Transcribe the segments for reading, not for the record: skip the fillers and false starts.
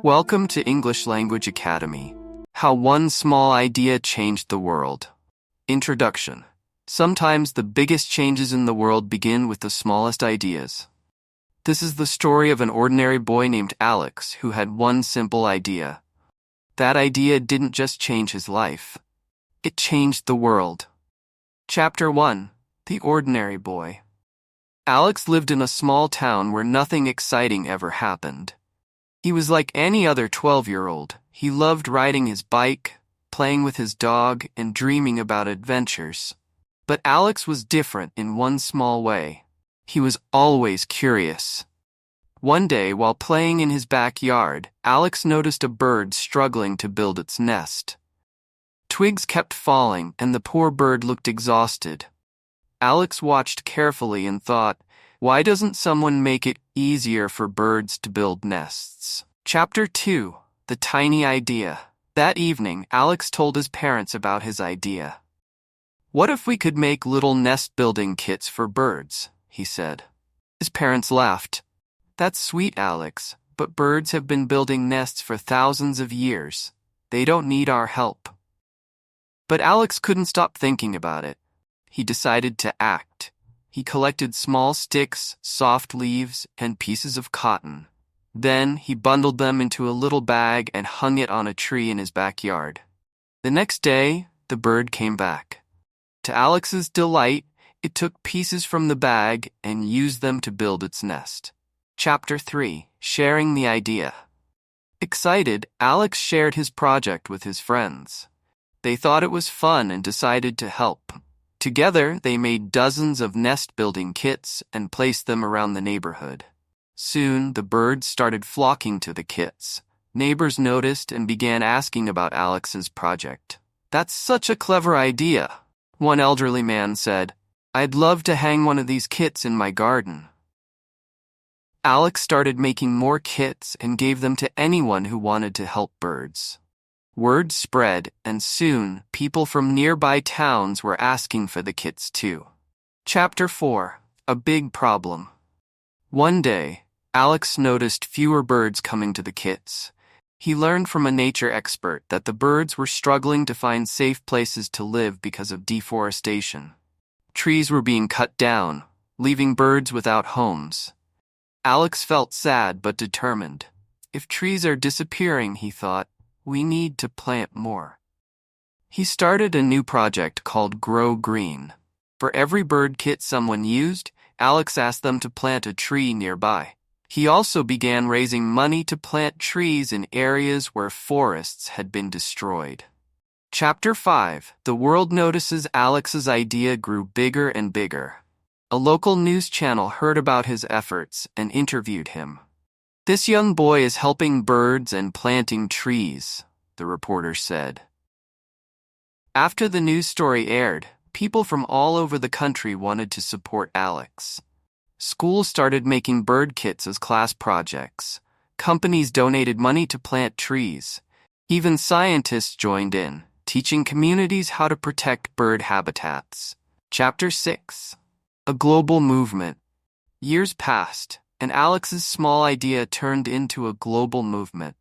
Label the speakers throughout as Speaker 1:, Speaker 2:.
Speaker 1: Welcome to English Language Academy. How one small idea changed the world. Introduction. Sometimes the biggest changes in the world begin with the smallest ideas. This is the story of an ordinary boy named Alex who had one simple idea. That idea didn't just change his life. It changed the world. Chapter 1. The Ordinary Boy. Alex lived in a small town where nothing exciting ever happened. He was like any other 12-year-old. He loved riding his bike, playing with his dog, and dreaming about adventures. But Alex was different in one small way. He was always curious. One day, while playing in his backyard, Alex noticed a bird struggling to build its nest. Twigs kept falling, and the poor bird looked exhausted. Alex watched carefully and thought, why doesn't someone make it easier for birds to build nests? Chapter 2. The Tiny Idea. That evening, Alex told his parents about his idea. What if we could make little nest-building kits for birds? He said. His parents laughed. That's sweet, Alex, but birds have been building nests for thousands of years. They don't need our help. But Alex couldn't stop thinking about it. He decided to act. He collected small sticks, soft leaves, and pieces of cotton. Then he bundled them into a little bag and hung it on a tree in his backyard. The next day, the bird came back. To Alex's delight, it took pieces from the bag and used them to build its nest. Chapter 3. Sharing the Idea. Excited, Alex shared his project with his friends. They thought it was fun and decided to help. Together, they made dozens of nest-building kits and placed them around the neighborhood. Soon, the birds started flocking to the kits. Neighbors noticed and began asking about Alex's project. That's such a clever idea, one elderly man said. I'd love to hang one of these kits in my garden. Alex started making more kits and gave them to anyone who wanted to help birds. Word spread, and soon, people from nearby towns were asking for the kits too. Chapter 4. A Big Problem. One day, Alex noticed fewer birds coming to the kits. He learned from a nature expert that the birds were struggling to find safe places to live because of deforestation. Trees were being cut down, leaving birds without homes. Alex felt sad but determined. If trees are disappearing, he thought, we need to plant more. He started a new project called Grow Green. For every bird kit someone used, Alex asked them to plant a tree nearby. He also began raising money to plant trees in areas where forests had been destroyed. Chapter 5. The world notices Alex's idea grew bigger and bigger. A local news channel heard about his efforts and interviewed him. This young boy is helping birds and planting trees, the reporter said. After the news story aired, people from all over the country wanted to support Alex. Schools started making bird kits as class projects. Companies donated money to plant trees. Even scientists joined in, teaching communities how to protect bird habitats. Chapter 6. A Global Movement. Years passed, and Alex's small idea turned into a global movement.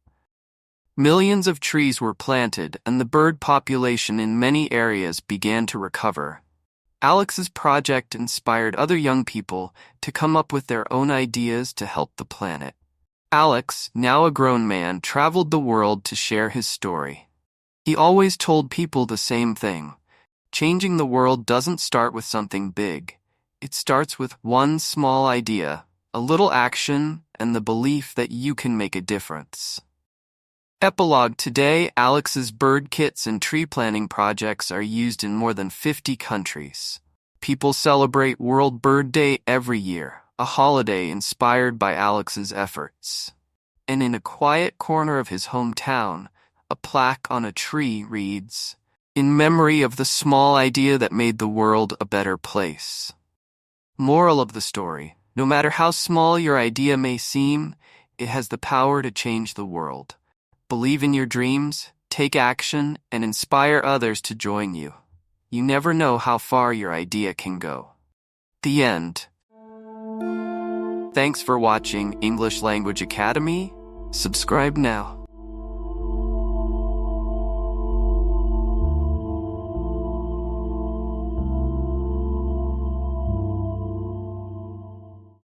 Speaker 1: Millions of trees were planted, and the bird population in many areas began to recover. Alex's project inspired other young people to come up with their own ideas to help the planet. Alex, now a grown man, traveled the world to share his story. He always told people the same thing. Changing the world doesn't start with something big. It starts with one small idea, a little action, and the belief that you can make a difference. Epilogue. Today, Alex's bird kits and tree planting projects are used in more than 50 countries. People celebrate World Bird Day every year, a holiday inspired by Alex's efforts. And in a quiet corner of his hometown, a plaque on a tree reads, "In memory of the small idea that made the world a better place." Moral of the story. No matter how small your idea may seem, it has the power to change the world. Believe in your dreams, take action, and inspire others to join you. You never know how far your idea can go. The end. Thanks for watching English Language Academy. Subscribe now.